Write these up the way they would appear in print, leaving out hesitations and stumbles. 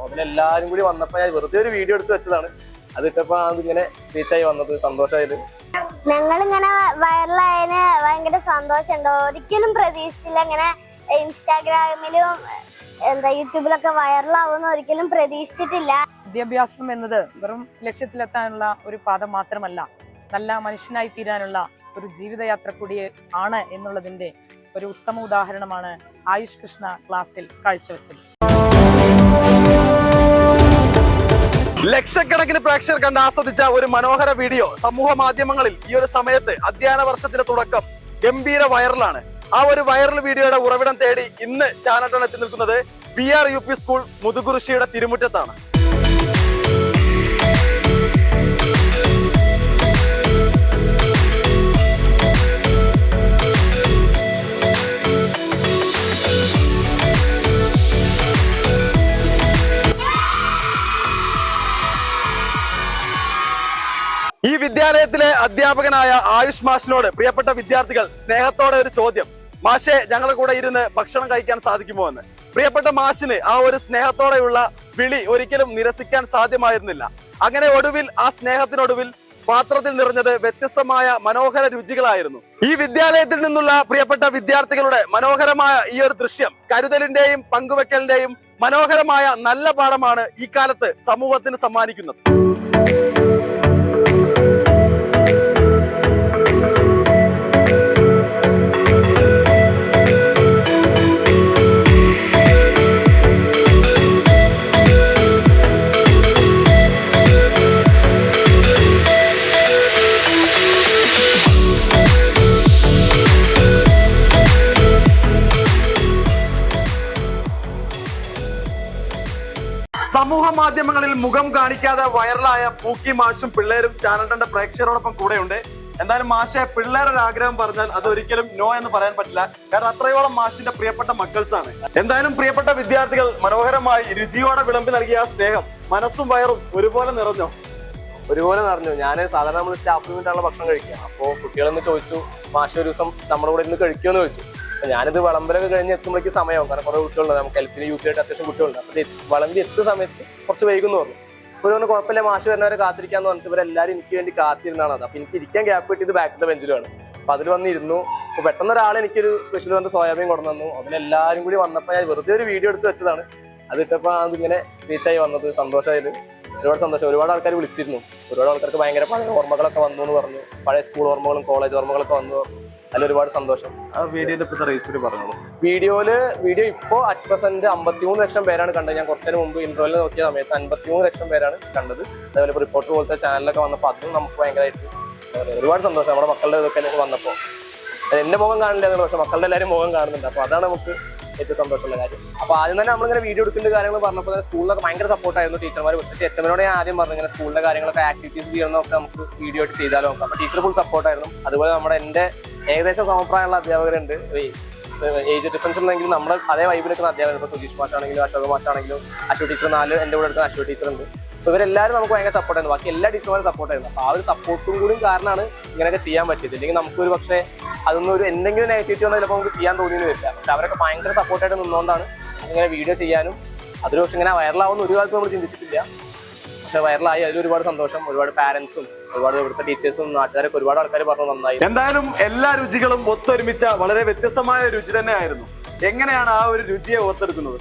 അതിലെല്ലാരും കൂടി വന്നപ്പോ ഞാൻ വെറുതെ ഒരു വീഡിയോ എടുത്ത് വെച്ചതാണ്. അതിട്ടപ്പോ അതിങ്ങനെ റീച്ചായി വന്നത് സന്തോഷമായത്. ഞങ്ങളിങ്ങനെ വൈറലായതിന് ഭയങ്കര സന്തോഷമുണ്ട്. ഒരിക്കലും പ്രതീക്ഷിച്ചില്ല ഇങ്ങനെ ഇൻസ്റ്റാഗ്രാമിലും യൂട്യൂബിലൊക്കെ വൈറലാവുന്ന ഒരിക്കലും പ്രതീക്ഷിച്ചിട്ടില്ല. വിദ്യാഭ്യാസം എന്നത് വെറും ലക്ഷ്യത്തിലെത്താനുള്ള ഒരു പാത മാത്രമല്ല, നല്ല മനുഷ്യനായി തീരാനുള്ള ഒരു ജീവിതയാത്ര കൂടി ആണ് എന്നുള്ളതിന്റെ ഒരു ഉത്തമ ഉദാഹരണമാണ് ആയുഷ് കൃഷ്ണ ക്ലാസ്സിൽ കാഴ്ചവെച്ചത്. ലക്ഷക്കണക്കിന് പ്രേക്ഷകർ കണ്ട് ആസ്വദിച്ച ഒരു മനോഹര വീഡിയോ സമൂഹ മാധ്യമങ്ങളിൽ ഈ ഒരു സമയത്ത് അധ്യയന വർഷത്തിന്റെ തുടക്കം ഗംഭീര വൈറലാണ്. ആ ഒരു വൈറൽ വീഡിയോയുടെ ഉറവിടം തേടി ഇന്ന് ചാനൽ എത്തി നിൽക്കുന്നത് PR UP സ്കൂൾ മുതുകുറിശിയുടെ തിരുമുറ്റത്താണ്. ഈ വിദ്യാലയത്തിലെ അധ്യാപകനായ ആയുഷ് മാഷിനോട് പ്രിയപ്പെട്ട വിദ്യാർത്ഥികൾ സ്നേഹത്തോടെ ഒരു ചോദ്യം: മാഷെ, ഞങ്ങളുടെ കൂടെ ഇരുന്ന് ഭക്ഷണം കഴിക്കാൻ സാധിക്കുമോ എന്ന്. പ്രിയപ്പെട്ട മാഷിന് ആ ഒരു സ്നേഹത്തോടെയുള്ള വിളി ഒരിക്കലും നിരസിക്കാൻ സാധ്യമായിരുന്നില്ല. അങ്ങനെ ഒടുവിൽ ആ സ്നേഹത്തിനൊടുവിൽ പാത്രത്തിൽ നിറഞ്ഞത് വ്യത്യസ്തമായ മനോഹര രുചികളായിരുന്നു. ഈ വിദ്യാലയത്തിൽ നിന്നുള്ള പ്രിയപ്പെട്ട വിദ്യാർത്ഥികളുടെ മനോഹരമായ ഈ ഒരു ദൃശ്യം കരുതലിന്റെയും പങ്കുവെക്കലിന്റെയും മനോഹരമായ നല്ല പാഠമാണ് ഈ കാലത്ത് സമൂഹത്തിന് സമ്മാനിക്കുന്നത്. സമൂഹ മാധ്യമങ്ങളിൽ മുഖം കാണിക്കാതെ വൈറലായ പൂക്കി മാഷും പിള്ളേരും ചാനലിന്റെ പ്രേക്ഷകരോടൊപ്പം കൂടെയുണ്ട്. എന്തായാലും മാഷെ, പിള്ളേരുടെ ആഗ്രഹം പറഞ്ഞാൽ അത് ഒരിക്കലും നോ എന്ന് പറയാൻ പറ്റില്ല. കാരണം അത്രയോളം മാഷിന്റെ പ്രിയപ്പെട്ട മക്കൾസ് ആണ്. എന്തായാലും പ്രിയപ്പെട്ട വിദ്യാർത്ഥികൾ മനോഹരമായി രുചിയോടെ വിളമ്പി നൽകിയ ആ സ്നേഹം മനസ്സും വയറും ഒരുപോലെ നിറഞ്ഞു. ഞാൻ സാധാരണ നമ്മൾ സ്റ്റാഫ് റൂമിട്ടാണല്ലോ ഭക്ഷണം കഴിക്കുക. അപ്പോൾ കുട്ടികളെന്ന് ചോദിച്ചു, മാഷ് ഒരു ദിവസം നമ്മുടെ കൂടെ ഇന്ന് കഴിക്കുമെന്ന് ചോദിച്ചു. ഞാനിത് വിളമ്പലൊക്കെ കഴിഞ്ഞ് എത്തുമ്പോഴേക്ക് സമയമാവും. കാരണം കുറെ കുട്ടികളുണ്ട്, നമുക്ക് LP UP ആയിട്ട് അത്യാവശ്യം കുട്ടികളുണ്ട്. അപ്പോൾ വിളമ്പി എത്തുന്ന സമയത്ത് കുറച്ച് വൈകുന്നു പറഞ്ഞു. അപ്പോൾ ഇവരൊന്നും കുഴപ്പമില്ല, മാഷ് വരുന്നവരെ കാത്തിരിക്കാന്ന് പറഞ്ഞിട്ട് ഇവരെല്ലാവരും എനിക്ക് വേണ്ടി കാത്തിരുന്നാണ്. അത് അപ്പോൾ എനിക്ക് ഇരിക്കാൻ ഗ്യാപ്പ് കിട്ടിയത് ബാക്കിലത്തെ ബെഞ്ചിലാണ്. അപ്പോൾ അതിൽ വന്നിരുന്നു. അപ്പോൾ പെട്ടെന്ന് ഒരാൾ എനിക്കൊരു സ്പെഷ്യൽ വന്ന് സോയാബീൻ കൊണ്ടു തന്നു. അതിലെല്ലാവരും കൂടി വന്നപ്പോൾ ഞാൻ വെറുതെ ഒരു വീഡിയോ എടുത്ത് വെച്ചതാണ്. അതിട്ടപ്പോൾ അതിങ്ങനെ റീച്ചായി വന്നത് സന്തോഷമായത്. ഒരുപാട് സന്തോഷം. ഒരുപാട് ആൾക്കാർ വിളിച്ചിരുന്നു. ഒരുപാട് ആൾക്കാർക്ക് ഭയങ്കര പഴയ ഓർമ്മകളൊക്കെ വന്നു എന്ന് പറഞ്ഞു. പഴയ സ്കൂൾ ഓർമ്മകളും കോളേജ് ഓർമ്മകളൊക്കെ വന്നു പറഞ്ഞു. അതിൽ ഒരുപാട് സന്തോഷം. ആ വീഡിയോ ഇപ്പോൾ അറ്റ് പ്രസന്റ് 53 ലക്ഷം പേരാണ് കണ്ടത്. ഞാൻ കുറച്ചതിന് മുമ്പ് ഇന്റർവ്യൂവിൽ നോക്കിയ സമയത്ത് 53 ലക്ഷം പേരാണ് കണ്ടത്. അതേപോലെ ഇപ്പോൾ റിപ്പോർട്ടർ പോലത്തെ ചാനലൊക്കെ വന്നപ്പോൾ അതും നമുക്ക് ഭയങ്കരമായിട്ട് ഒരുപാട് സന്തോഷം. നമ്മുടെ മക്കളുടെ ഇതൊക്കെ വന്നപ്പോൾ എന്റെ മുഖം കാണില്ല, പക്ഷെ മക്കളുടെ എല്ലാവരും മുഖം കാണുന്നുണ്ട്. അപ്പോൾ അതാണ് നമുക്ക് ഏറ്റവും സന്തോഷമുള്ള കാര്യം. അപ്പോൾ ആദ്യം തന്നെ നമ്മളിങ്ങനെ വീഡിയോ എടുക്കേണ്ട കാര്യങ്ങൾ പറഞ്ഞപ്പോൾ തന്നെ സ്കൂളിലൊക്കെ ഭയങ്കര സപ്പോർട്ടായിരുന്നു ടീച്ചർമാർ. പക്ഷേ HM-നോട് ഞാൻ ആദ്യം പറഞ്ഞു, ഇങ്ങനെ സ്കൂളിലെ കാര്യങ്ങളൊക്കെ ആക്ടിവിറ്റീസ് ചെയ്യണമെന്നൊക്കെ നമുക്ക് വീഡിയോ ആയിട്ട് ചെയ്താലോ നോക്കാം. അപ്പോൾ ടീച്ചർ ഫുൾ സപ്പോർട്ടായിരുന്നു. അതുപോലെ എൻ്റെ ഏകദേശം സമപ്രായമുള്ള അധ്യാപകരുണ്ട്. ഏജ് ഡിഫറൻസ് ഉണ്ടെങ്കിൽ നമ്മുടെ അതേ വൈബിലൊക്കെ അധ്യാപകർ. ഇപ്പോൾ സുജീഷ് മാഷാണെങ്കിലും അശോക് മാഷാണെങ്കിലും അശു ടീച്ചർ 4 എൻ്റെ കൂടെ എടുക്കുന്ന അശു ടീച്ചർ ഉണ്ട്. അപ്പോൾ ഇവരെല്ലാവരും നമുക്ക് ഭയങ്കര സപ്പോർട്ടായിരുന്നു. ബാക്കി എല്ലാ ടീച്ചർമാരും സപ്പോർട്ടായിരുന്നു. അപ്പോൾ ആ ഒരു സപ്പോർട്ടും കൂടി കാരണമാണ് ഇങ്ങനെയൊക്കെ ചെയ്യാൻ പറ്റിയത്. ഇല്ലെങ്കിൽ നമുക്കൊരു പക്ഷേ അതൊന്നും ഒരു എന്തെങ്കിലും നെഗറ്റിവിറ്റി വന്നാൽ ചിലപ്പോൾ നമുക്ക് ചെയ്യാൻ തോന്നിയെന്ന് വരില്ല. പക്ഷെ അവരൊക്കെ ഭയങ്കര സപ്പോർട്ടായിട്ട് നിന്നുകൊണ്ടാണ് ഇങ്ങനെ വീഡിയോ ചെയ്യാനും അതൊരു പക്ഷെ ഇങ്ങനെ വൈറലാവുന്ന ഒരു കാലത്ത് നമ്മൾ ചിന്തിച്ചിട്ടില്ല. പക്ഷെ വൈറലായി, അതിൽ ഒരുപാട് സന്തോഷം. ഒരുപാട് പാരന്റ്സും ഒരുപാട് ഇവിടുത്തെ ടീച്ചേഴ്സും നാട്ടുകാരൊക്കെ ഒരുപാട് ആൾക്കാർ പറഞ്ഞു നന്നായി. എന്തായാലും എല്ലാ രുചികളും ഒത്തൊരുമിച്ച വളരെ വ്യത്യസ്തമായ രുചി തന്നെ ആയിരുന്നു. എങ്ങനെയാണ് ആ ഒരു രുചിയെ ഓർത്തെടുക്കുന്നത്?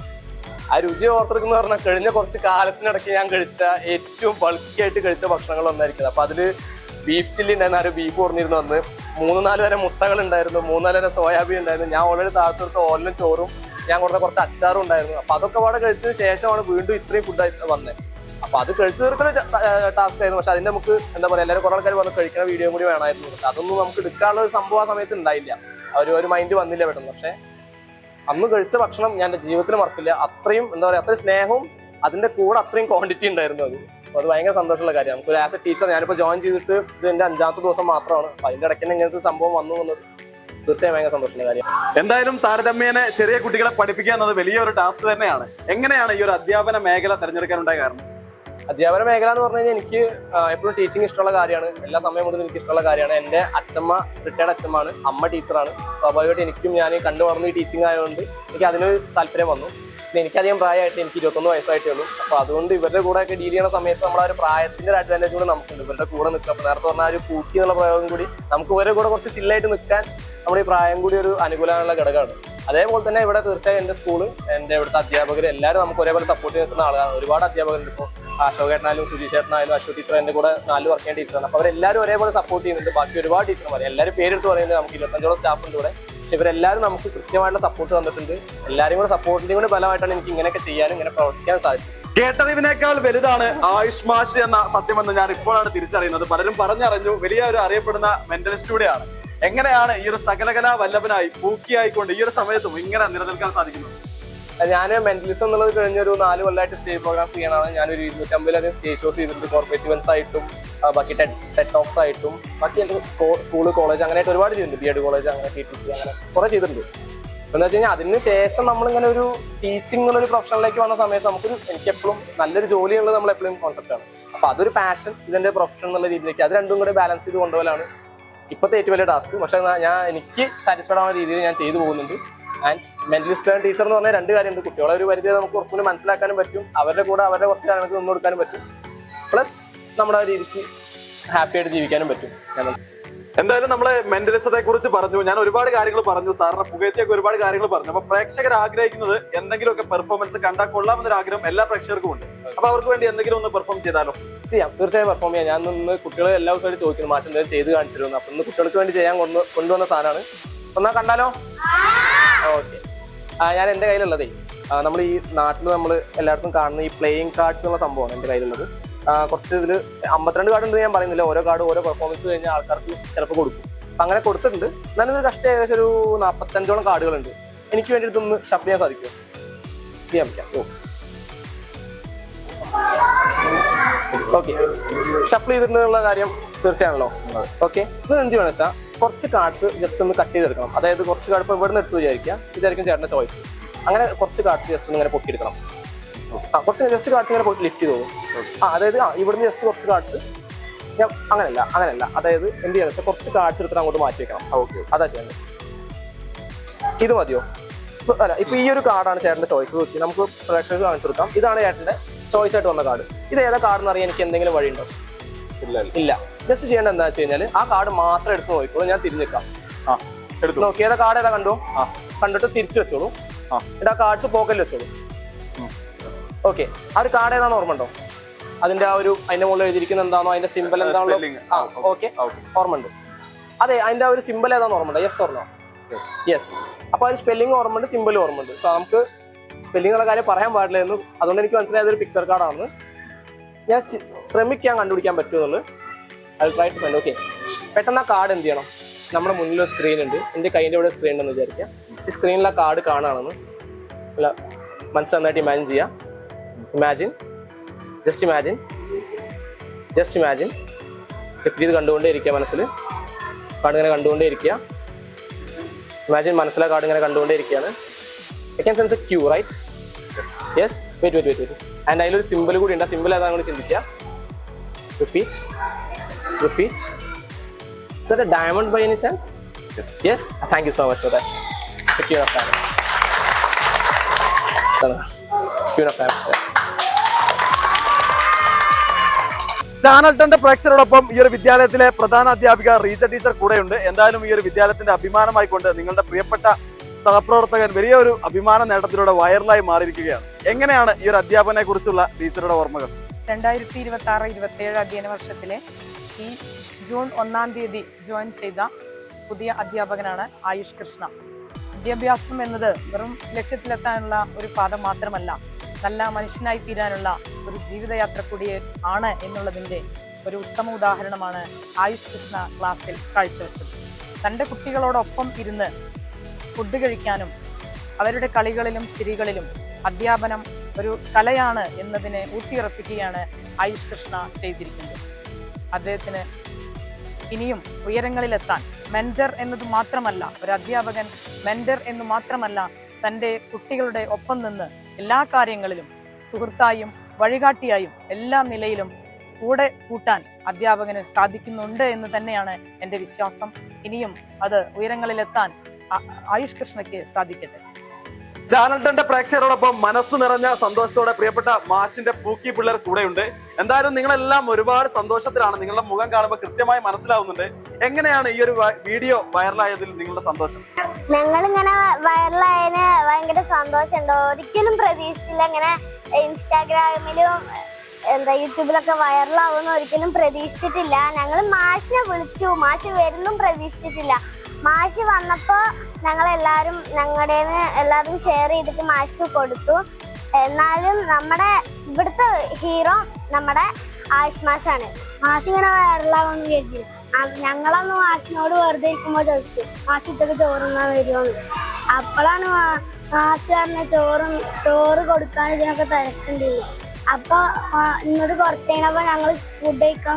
ആ രുചിയെ ഓർത്തെടുക്കുന്ന പറഞ്ഞാൽ കഴിഞ്ഞ കുറച്ച് കാലത്തിനിടയ്ക്ക് ഞാൻ കഴിച്ച ഏറ്റവും ബൾക്കി ആയിട്ട് കഴിച്ച ഭക്ഷണങ്ങൾ ഒന്നായിരിക്കും. അപ്പൊ അതില് ബീഫ് ചില്ലി ഉണ്ടായിരുന്നു. ആ ഒരു ബീഫ് ഓർന്നിരുന്നു. അന്ന് 3-4 തരം മുട്ടകൾ ഉണ്ടായിരുന്നു, 3-4 തരം സോയാബീൻ ഉണ്ടായിരുന്നു. ഞാൻ ഓൾറെഡി താഴ്ത്തെടുത്ത ഓലിനും ചോറും ഞാൻ കൊടുത്ത കുറച്ച് അച്ചാറും ഉണ്ടായിരുന്നു. അപ്പൊ അതൊക്കെ അവിടെ കഴിച്ചതിന് ശേഷമാണ് വീണ്ടും ഇത്രയും ഫുഡായിട്ട് വന്നത്. അപ്പൊ അത് കഴിച്ചു തീർക്കുന്ന ടാസ്ക് ആയിരുന്നു. പക്ഷെ അതിന്റെ നമുക്ക് എന്താ പറയുക, എല്ലാവരും കുറെ ആൾക്കാർ വന്ന് കഴിക്കുന്ന വീഡിയോ കൂടി വേണമായിരുന്നു. പക്ഷെ അതൊന്നും നമുക്ക് എടുക്കാനുള്ള ഒരു സംഭവം ആ സമയത്ത് ഉണ്ടായില്ല. ഒരു മൈൻഡ് വന്നില്ല പെട്ടെന്ന്. പക്ഷെ അന്ന് കഴിച്ച ഭക്ഷണം ഞാൻ എൻ്റെ ജീവിതത്തിൽ മറക്കില്ല. അത്രയും എന്താ പറയുക, അത്രയും സ്നേഹവും അതിന്റെ കൂടെ അത്രയും ക്വാണ്ടിറ്റി ഉണ്ടായിരുന്നു. അപ്പോൾ അത് ഭയങ്കര സന്തോഷമുള്ള കാര്യം. നമുക്ക് ആസ് എ ടീച്ചർ, ഞാനിപ്പോൾ ജോയിൻ ചെയ്തിട്ട് ഇത് എൻ്റെ 5ാമത്തെ ദിവസം മാത്രമാണ്. അപ്പോൾ അതിന്റെ ഇടയ്ക്ക് ഇങ്ങനത്തെ സംഭവം വന്നു എന്നത് തീർച്ചയായും ഭയങ്കര സന്തോഷമുള്ള കാര്യം. എന്തായാലും താരതമ്യേന ചെറിയ കുട്ടികളെ പഠിപ്പിക്കുക എന്നത് വലിയൊരു ടാസ്ക് തന്നെയാണ്. എങ്ങനെയാണ് ഈ ഒരു അധ്യാപന മേഖല തിരഞ്ഞെടുക്കാനുണ്ടായ കാരണം? അധ്യാപന മേഖല എന്ന് പറഞ്ഞു കഴിഞ്ഞാൽ എനിക്ക് എപ്പോഴും ടീച്ചിങ് ഇഷ്ടമുള്ള കാര്യമാണ്. എല്ലാ സമയം മുതൽ എനിക്ക് ഇഷ്ടമുള്ള കാര്യമാണ്. എൻ്റെ അച്ഛമ്മ റിട്ടയർഡ് അച്ഛമ്മാണ്, അമ്മ ടീച്ചറാണ്. സ്വാഭാവികമായിട്ട് എനിക്കും ഞാൻ കണ്ടു വളർന്ന് ഈ ടീച്ചിങ് ആയതുകൊണ്ട് എനിക്ക് അതിനൊരു താല്പര്യം വന്നു. പിന്നെ എനിക്കധികം പ്രായമായിട്ട് എനിക്ക് 21 വയസ്സായിട്ടേ ഉള്ളൂ. അപ്പോൾ അതുകൊണ്ട് ഇവരുടെ കൂടെ ഒക്കെ ഡീൽ ചെയ്യുന്ന സമയത്ത് നമ്മൾ ആ ഒരു പ്രായത്തിന്റെ ഒരു അഡ്വാൻറ്റേജ് കൂടെ നമുക്കുണ്ട്. ഇവരുടെ കൂടെ നിൽക്കുക. അപ്പോൾ നേരത്തെ പറഞ്ഞ ഒരു കൂട്ടി എന്നുള്ള പ്രയോഗം കൂടി നമുക്ക് ഇവരുടെ കൂടെ കുറച്ച് ചില്ലായിട്ട് നിൽക്കാൻ നമ്മുടെ ഈ പ്രായം കൂടി ഒരു അനുകൂലമുള്ള ഘടകമാണ്. അതേപോലെ തന്നെ ഇവിടെ തീർച്ചയായും എൻ്റെ സ്കൂള്, എൻ്റെ ഇവിടുത്തെ അധ്യാപകർ എല്ലാവരും നമുക്ക് ഒരേപോലെ സപ്പോർട്ട് നിൽക്കുന്ന ആളാണ്. ഒരുപാട് അധ്യാപകരുണ്ട്. ഇപ്പോൾ അശോക് ഏട്ടനായാലും സുജീഷ് ഏട്ടനായാലും അശോക് ടീച്ചർ എൻ്റെ കൂടെ 4 വർക്ക് ചെയ്യുന്ന ടീച്ചറാണ്. അപ്പോൾ അവരെല്ലാവരും ഒരേപോലെ സപ്പോർട്ട് ചെയ്യുന്നുണ്ട്. ബാക്കി ഒരുപാട് ടീച്ചർമാർ എല്ലാവരും പേരെടുത്ത് പറയുന്നത് നമുക്ക് 25ഓളം സ്റ്റാഫുണ്ട് ഇവിടെ. പക്ഷെ ഇവരെല്ലാവരും നമുക്ക് കൃത്യമായിട്ടുള്ള സപ്പോർട്ട് തന്നിട്ടുണ്ട്. എല്ലാവരും കൂടെ സപ്പോർട്ടിൻ്റെ കൂടെ ഫലമായിട്ടാണ് എനിക്ക് ഇങ്ങനെയൊക്കെ ചെയ്യാനും ഇങ്ങനെ പ്രവർത്തിക്കാൻ സാധിച്ചത്. കേട്ടറിവിനേക്കാൾ വലുതാണ് ആയുഷ് മാഷ് എന്ന സത്യമെന്ന് ഞാൻ ഇപ്പോഴാണ് തിരിച്ചറിയുന്നത്. പലരും പറഞ്ഞറിഞ്ഞു, വലിയ ഒരു അറിയപ്പെടുന്ന മെന്റലിസ്റ്റ് കൂടെയാണ്. എങ്ങനെയാണ് ഈ ഒരു സകലകലാ വല്ലഭനായി പൂക്കിയായിക്കൊണ്ട് ഈ ഒരു സമയത്തും ഇങ്ങനെ നിലനിൽക്കാൻ സാധിക്കുന്നത്? ഞാൻ മെന്റലിസം എന്നുള്ളത് കഴിഞ്ഞൊരു 4 കൊല്ലമായിട്ട് സ്റ്റേജ് പ്രോഗ്രാംസ് ചെയ്യണതാണ്. ഞാനൊരു 250 സ്റ്റേജ് ഷോസ് ചെയ്തിട്ടുണ്ട്. കോർപ്പറേറ്റ് ഇവന്റ്സ് ആയിട്ടും ബാക്കി ടെഡ് ടോക്സ് ആയിട്ടും ബാക്കി സ്കൂൾ കോളേജ് അങ്ങനെയായിട്ട് ഒരുപാട് ചെയ്തിട്ടുണ്ട്. BEd കോളേജ് അങ്ങനെ TTC അങ്ങനെ കുറേ ചെയ്തിട്ടുണ്ട്. എന്ന് വെച്ച് കഴിഞ്ഞാൽ അതിന് ശേഷം നമ്മളിങ്ങനെ ഒരു ടീച്ചിങ് എന്നുള്ളൊരു പ്രൊഫഷനിലേക്ക് വന്ന സമയത്ത് എനിക്ക് എപ്പോഴും നല്ലൊരു ജോലി ഉള്ളത് നമ്മൾ എപ്പോഴും കോൺസെപ്റ്റാണ്. അപ്പോൾ അതൊരു പാഷൻ, ഇതിൻ്റെ പ്രൊഫഷൻ എന്നുള്ള രീതിയിലേക്ക് അത് രണ്ടും കൂടെ ബാലൻസ് ചെയ്ത് കൊണ്ടുപോകലാണ് ഇപ്പോഴത്തെ ഏറ്റവും വലിയ ടാസ്ക്. പക്ഷേ എനിക്ക് സാറ്റിസ്ഫൈഡ് ആവുന്ന രീതിയിൽ ഞാൻ ചെയ്തു പോകുന്നുണ്ട്. ആൻഡ് മെന്റലിസ്റ്റ് ആൻഡ് ടീച്ചർ എന്ന് പറഞ്ഞാൽ 2 കാര്യമുണ്ട്. കുട്ടികളെ ഒരു പരിധി നമുക്ക് കുറച്ചുകൂടി മനസ്സിലാക്കാനും പറ്റും, അവരുടെ കൂടെ അവരുടെ കുറച്ച് കാര്യങ്ങൾക്ക് നിന്ന് കൊടുക്കാനും പറ്റും, പ്ലസ് നമ്മുടെ രീതിക്ക് ഹാപ്പി ആയിട്ട് ജീവിക്കാനും പറ്റും. എന്തായാലും നമ്മളെ മെന്റലിസത്തെ കുറിച്ച് പറഞ്ഞു, ഞാൻ ഒരുപാട് കാര്യങ്ങൾ പറഞ്ഞു, സാറിനെ പുകയത്തിയൊക്കെ ഒരുപാട് കാര്യങ്ങൾ പറഞ്ഞു. അപ്പൊ പ്രേക്ഷകർ ആഗ്രഹിക്കുന്നത് എന്തെങ്കിലുമൊക്കെ പെർഫോമൻസ് കണ്ടാൽ കൊള്ളാമെന്നൊരു ആഗ്രഹം എല്ലാ പ്രേക്ഷകർക്കും ഉണ്ട്. അപ്പൊ അവർക്ക് വേണ്ടി എന്തെങ്കിലും ഒന്ന് പെർഫോം ചെയ്താലോ? ചെയ്യാം, തീർച്ചയായും പെർഫോം ചെയ്യാം. ഞാൻ ഇന്ന് കുട്ടികൾ എല്ലാ ദിവസമായിട്ട് ചോദിക്കുന്നു മാഷ് എന്തെങ്കിലും ചെയ്ത് കാണിച്ചിരുന്നു. അപ്പൊ ഇന്ന് കുട്ടികൾക്ക് വേണ്ടി ചെയ്യാൻ കൊണ്ടുവന്ന സാധനമാണ്. ഒന്നാ കണ്ടാലോ? ഓക്കെ. ഞാൻ എൻ്റെ കയ്യിലുള്ളതേ നമ്മൾ ഈ നാട്ടിൽ നമ്മൾ എല്ലായിടത്തും കാണുന്ന ഈ പ്ലേയിങ് കാർഡ്സ് എന്നുള്ള സംഭവമാണ് എൻ്റെ കയ്യിലുള്ളത്. കുറച്ച് ഇതിൽ 52 കാർഡ് ഉണ്ട് ഞാൻ പറയുന്നില്ല. ഓരോ കാർഡ് ഓരോ പെർഫോമൻസ് കഴിഞ്ഞാൽ ആൾക്കാർക്ക് ചിലപ്പോൾ കൊടുക്കും. അപ്പം അങ്ങനെ കൊടുത്തിട്ടുണ്ട്. നല്ലൊരു കഷ്ടം ഏകദേശം ഒരു 45ഓളം കാർഡുകളുണ്ട്. എനിക്ക് വേണ്ടിയിട്ട് ഒന്ന് ഷഫിൾ ചെയ്യാൻ സാധിക്കുമോ? ചെയ്യാൻ പറ്റാം. ഓക്കെ, ഷഫിൾ ചെയ്തിട്ടുള്ള കാര്യം തീർച്ചയാണല്ലോ. ഓക്കെ, ഇത് എന്ത് വേണമെന്ന് വെച്ചാൽ കുറച്ച് കാർഡ്സ് ജസ്റ്റ് ഒന്ന് കട്ട് ചെയ്തെടുക്കണം. അതായത് കുറച്ച് കാർഡ് ഇപ്പോൾ ഇവിടെ നിന്ന് എടുത്ത് വിചാരിക്കുക, ഇതായിരിക്കും ചേട്ടൻ്റെ ചോയ്സ്. അങ്ങനെ കുറച്ച് കാർഡ്സ് ജസ്റ്റ് ഒന്ന് ഇങ്ങനെ പൊട്ടിയെടുക്കണം. കുറച്ച് ജസ്റ്റ് കാർഡ്സ് ഇങ്ങനെ ലിഫ്റ്റ് ചെയ്ത് പോകും. അതായത് ഇവിടുന്ന് ജസ്റ്റ് കുറച്ച് കാർഡ്സ് ഞാൻ അങ്ങനെയല്ല. അതായത് എന്ത് ചെയ്യാന്ന് വെച്ചാൽ കുറച്ച് കാർഡ്സ് എടുത്തിട്ട് അങ്ങോട്ട് മാറ്റി വെക്കണം. ഓക്കെ, അതാ ചെയ്യുന്നത്. ഇത് മതിയോ? അല്ല, ഇപ്പൊ ഈ ഒരു കാർഡാണ് ചേട്ടൻ്റെ ചോയ്സ്. നോക്കി നമുക്ക് പ്രേക്ഷകർക്ക് കാണിച്ചു കൊടുക്കാം. ഇതാണ് ചേട്ടൻ്റെ ചോയ്സ് ആയിട്ട് വന്ന കാർഡ്. ഇത് ഏതാ കാർഡെന്ന് അറിയാൻ എനിക്ക് എന്തെങ്കിലും വഴിയുണ്ടോ? ഇല്ല. ജസ്റ്റ് ചെയ്യേണ്ടത് എന്താ വെച്ച് കഴിഞ്ഞാൽ ആ കാർഡ് മാത്രം എടുത്ത് നോക്കിക്കോളൂ. ഞാൻ തിരിഞ്ഞേക്കാം. നോക്കി ഏതാ കാർഡ് ഏതാ കണ്ടോ? കണ്ടിട്ട് തിരിച്ചു വെച്ചോളൂ. എന്നിട്ട് ആ കാർഡ്സ് പോക്കറ്റിൽ വെച്ചോളൂ. ഓക്കെ, ആ ഒരു കാർഡ് ഏതാണെന്ന് ഓർമ്മ ഉണ്ടോ? അതിന്റെ അതിന്റെ മുകളിൽ എഴുതിയിരിക്കുന്ന എന്താണോ, അതിന്റെ സിമ്പിൾ എന്താണോ? ഓക്കെ, ഓർമ്മ ഉണ്ട്. അതെ, അതിന്റെ ഒരു സിമ്പിൾ ഏതാണെന്ന് ഓർമ്മ ഉണ്ടോ? യെസ് ഓർമ്മ? യെസ്. അപ്പൊ അതിന് സ്പെല്ലിംഗ് ഓർമ്മ ഉണ്ട്, സിമ്പിൾ ഓർമ്മ ഉണ്ട്. സോ നമുക്ക് സ്പെല്ലിംഗ് ഉള്ള കാര്യം പറയാൻ പാടില്ലായിരുന്നു. അതുകൊണ്ട് എനിക്ക് മനസ്സിലായത് ഒരു പിക്ചർ കാർഡാണെന്ന്. ഞാൻ ശ്രമിക്കാൻ കണ്ടുപിടിക്കാൻ പറ്റുമെന്നുള്ളത്. I try to find. Okay, പെട്ടെന്ന് ആ കാർഡ് എന്ത് ചെയ്യണം? നമ്മുടെ മുന്നിലൊരു സ്ക്രീൻ ഉണ്ട്. എൻ്റെ കയ്യിൻ്റെ ഇവിടെ സ്ക്രീൻ ഉണ്ടെന്ന് വിചാരിക്കുക. ഈ സ്ക്രീനിൽ ആ കാർഡ് കാണുകയാണെന്ന് അല്ല മനസ്സ് നന്നായിട്ട് ഇമാജിൻ ചെയ്യാം. ജസ്റ്റ് ഇമാജിൻ റിപ്പീറ്റ് ചെയ്ത് കണ്ടുകൊണ്ടേ ഇരിക്കുക. മനസ്സിൽ കാർഡ് ഇങ്ങനെ കണ്ടുകൊണ്ടേ ഇരിക്കുക. ഇമാജിൻ മനസ്സിലെ കാർഡ് ഇങ്ങനെ കണ്ടുകൊണ്ടേ ഇരിക്കുകയാണ്. I can sense a cue, right? Yes. Wait. And അതിലൊരു സിമ്പിൾ കൂടി ഉണ്ട്. ആ സിമ്പിൾ ഏതാ കൂടി ചിന്തിക്കുക. Repeat. Is that a diamond by any chance? Yes. Thank you so much for that. Queen of Diamonds. Channel 10 പ്രേക്ഷകരോടൊപ്പം ഈ ഒരു വിദ്യാലയത്തിലെ പ്രധാന അധ്യാപിക റീജ ടീച്ചർ കൂടെയുണ്ട്. എന്തായാലും ഈ ഒരു വിദ്യാലയത്തിന്റെ അഭിമാനമായിക്കൊണ്ട് നിങ്ങളുടെ പ്രിയപ്പെട്ട സഹപ്രവർത്തകൻ വലിയൊരു അഭിമാന നേട്ടത്തിലൂടെ വൈറലായി മാറിയിരിക്കുകയാണ്. എങ്ങനെയാണ് ഈ ഒരു അധ്യാപകനെ കുറിച്ചുള്ള ടീച്ചറുടെ ഓർമ്മകൾ? 2026-27 അധ്യയന വർഷത്തിലെ ഈ ജൂൺ 1-ാം തീയതി ജോയിൻ ചെയ്ത പുതിയ അധ്യാപകനാണ് ആയുഷ് കൃഷ്ണ. വിദ്യാഭ്യാസം എന്നത് വെറും ലക്ഷ്യത്തിലെത്താനുള്ള ഒരു പാത മാത്രമല്ല, നല്ല മനുഷ്യനായി തീരാനുള്ള ഒരു ജീവിതയാത്ര കൂടി ആണ് എന്നുള്ളതിൻ്റെ ഒരു ഉത്തമ ഉദാഹരണമാണ് ആയുഷ് കൃഷ്ണ ക്ലാസ്സിൽ കാഴ്ചവെച്ചത്. തൻ്റെ കുട്ടികളോടൊപ്പം ഇരുന്ന് ഫുഡ് കഴിക്കാനും അവരുടെ കളികളിലും ചിരികളിലും അധ്യാപനം ഒരു കലയാണ് എന്നതിനെ ഊട്ടിയുറപ്പിക്കുകയാണ് ആയുഷ് കൃഷ്ണ ചെയ്തിരിക്കുന്നത്. അദ്ദേഹത്തിന് ഇനിയും ഉയരങ്ങളിലെത്താൻ മെന്റർ എന്നത് മാത്രമല്ല, ഒരു അധ്യാപകൻ മെന്റർ എന്ന് മാത്രമല്ല, തൻ്റെ കുട്ടികളുടെ ഒപ്പം നിന്ന് എല്ലാ കാര്യങ്ങളിലും സുഹൃത്തായും വഴികാട്ടിയായും എല്ലാ നിലയിലും കൂടെ കൂട്ടാൻ അധ്യാപകന് സാധിക്കുന്നുണ്ട് എന്ന് തന്നെയാണ് എൻ്റെ വിശ്വാസം. ഇനിയും അത് ഉയരങ്ങളിലെത്താൻ ആയുഷ് കൃഷ്ണയ്ക്ക് സാധിക്കട്ടെ. ചാനൽ 10 പ്രേക്ഷകരോടൊപ്പം മനസ്സ് നിറഞ്ഞ സന്തോഷത്തോടെ പ്രിയപ്പെട്ട മാഷിന്റെ പൂക്കി പിള്ളേർ കൂടെയുണ്ട്. എന്തായാലും നിങ്ങളെല്ലാം ഒരുപാട് സന്തോഷത്തിലാണ്. നിങ്ങളുടെ മുഖം കാണുമ്പോൾ കൃത്യമായി മനസ്സിലാവുന്നുണ്ട്. എങ്ങനെയാണ് ഈ ഒരു വീഡിയോ വൈറലായതിൽ നിങ്ങളുടെ സന്തോഷം? ഞങ്ങളിങ്ങനെ വൈറലായതിന് ഭയങ്കര സന്തോഷമുണ്ട്. ഒരിക്കലും പ്രതീക്ഷിച്ചില്ല ഇങ്ങനെ ഇൻസ്റ്റാഗ്രാമിലും യൂട്യൂബിലൊക്കെ വൈറലാവുമെന്ന് ഒരിക്കലും പ്രതീക്ഷിച്ചിട്ടില്ല. ഞങ്ങൾ മാഷിനെ വിളിച്ചു, മാഷ് വരുന്നും പ്രതീക്ഷിച്ചിട്ടില്ല. മാഷ് വന്നപ്പോൾ ഞങ്ങളെല്ലാവരും എല്ലാവരും ഷെയർ ചെയ്തിട്ട് മാഷ്ക്ക് കൊടുത്തു. എന്നാലും നമ്മുടെ ഇവിടുത്തെ ഹീറോ നമ്മുടെ ആയുഷ് മാഷാണ്. മാഷ് ഇങ്ങനെ വൈറലാവുമെന്ന് കരുതി. ഞങ്ങളന്ന് മാഷിനോട് വെറുതെ ഇരിക്കുമ്പോൾ ചോദിച്ചു, മാഷ് ഇതൊക്കെ ചോറുന്നാൻ വരുമോന്ന്. അപ്പോഴാണ് മാഷ് പറഞ്ഞ ചോറ് കൊടുക്കാൻ ഇതിനൊക്കെ തിരക്കുണ്ടില്ല. അപ്പൊ ഇന്നോട് കുറച്ച് കഴിഞ്ഞപ്പോ ഞങ്ങൾ ഫുഡ് കഴിക്കാൻ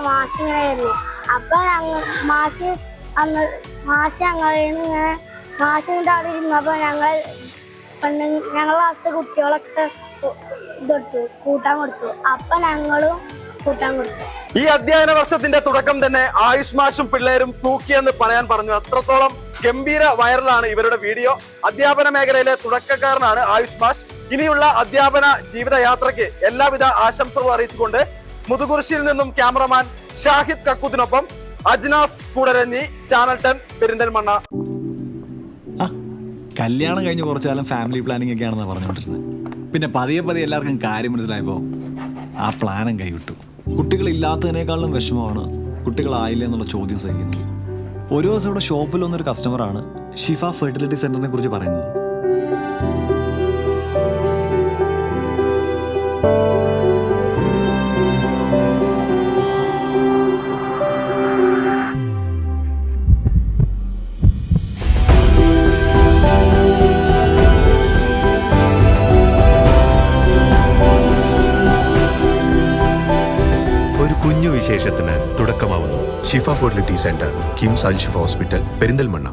മാഷ് ഇങ്ങനെ ആയിരുന്നു. അപ്പൊ മാഷ് ഞങ്ങളിൽ ഇങ്ങനെ മാഷ് ഇങ്ങോട്ട് അവിടെ ഇരുന്നപ്പോ ഞങ്ങൾ ക്ലാസ്സിലെ കുട്ടികളൊക്കെ ഇതെടുത്തു, കൂട്ടാൻ കൊടുത്തു. അപ്പൊ ഞങ്ങളും കൂട്ടാൻ കൊടുത്തു. ഈ അധ്യയന വർഷത്തിന്റെ തുടക്കം തന്നെ ആയുഷ് മാഷും പിള്ളേരും തൂക്കിയെന്ന് പറയാൻ പറഞ്ഞു. അത്രത്തോളം ഗംഭീര വൈറലാണ് ഇവരുടെ വീഡിയോ. അധ്യാപന മേഖലയിലെ തുടക്കക്കാരനാണ് ആയുഷ് മാഷ്. ഇനിയുള്ള അധ്യാപന ജീവിതയാത്രയ്ക്ക് എല്ലാവിധ ആശംസകളും അറിയിച്ചുകൊണ്ട് മുതുകുറിശിയിൽ നിന്നും ക്യാമറമാൻ ഷാഹിദ് കക്കൂത്തിനൊപ്പം അജ്നാസ് കൂടരഞ്ഞി, ചാനൽ 10 പെരിന്തൽമണ്ണ. കല്യാണം കഴിഞ്ഞ് കുറച്ചു കാലം ഫാമിലി പ്ലാനിങ് ഒക്കെയാണെന്നാണ് പറഞ്ഞുകൊണ്ടിരുന്നത്. പിന്നെ പതിയെ എല്ലാവർക്കും കാര്യം മനസ്സിലായപ്പോൾ ആ പ്ലാനും കൈവിട്ടു. കുട്ടികളില്ലാത്തതിനേക്കാളും വിഷമമാണ് കുട്ടികളായില്ല എന്നുള്ള ചോദ്യം സഹിക്കുന്നത്. ഒരു ദിവസം ഇവിടെ ഷോപ്പിൽ വന്നൊരു കസ്റ്റമറാണ് ഷിഫ ഫെർട്ടിലിറ്റി സെന്ററിനെ കുറിച്ച് പറയുന്നത്. കുഞ്ഞു വിശേഷത്തിന് തുടക്കമാവുന്നു. ഷിഫ ഫെർട്ടിലിറ്റി സെന്റർ, കിംസ് അൽ ഷിഫ ഹോസ്പിറ്റൽ, പെരിന്തൽമണ്ണ.